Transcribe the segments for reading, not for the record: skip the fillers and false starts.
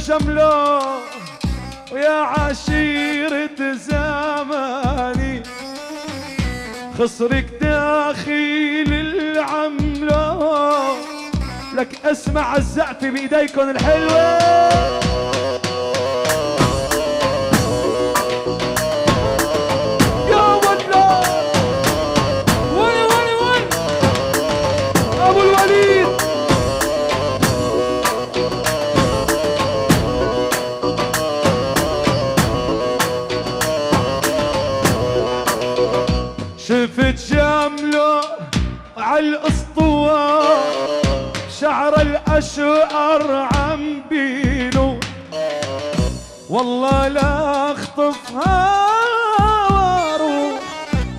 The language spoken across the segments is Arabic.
شملو ويا عشيرة زماني، خصرك داخل العملة، لك اسمع الزقفة بايديكن الحلوة. يا ولا ون ابو الوليد، شفت شمله عالاسطوار، شعر الاشقر عم بينو، والله لا اخطفها واروح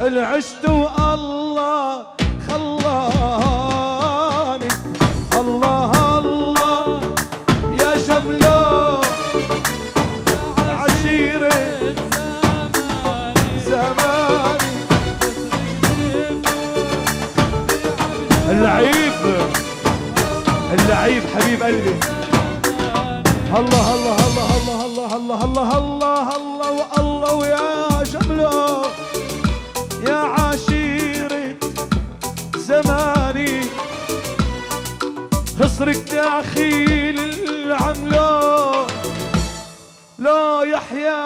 العشت والله خلاني. الله الله يا شملو عشيرة زماني، اللعيب حبيب قلبي. الله الله الله الله الله الله الله الله الله والله ويا شملو يا عشيرة زماني، خصرك داخل العملة لا يحيى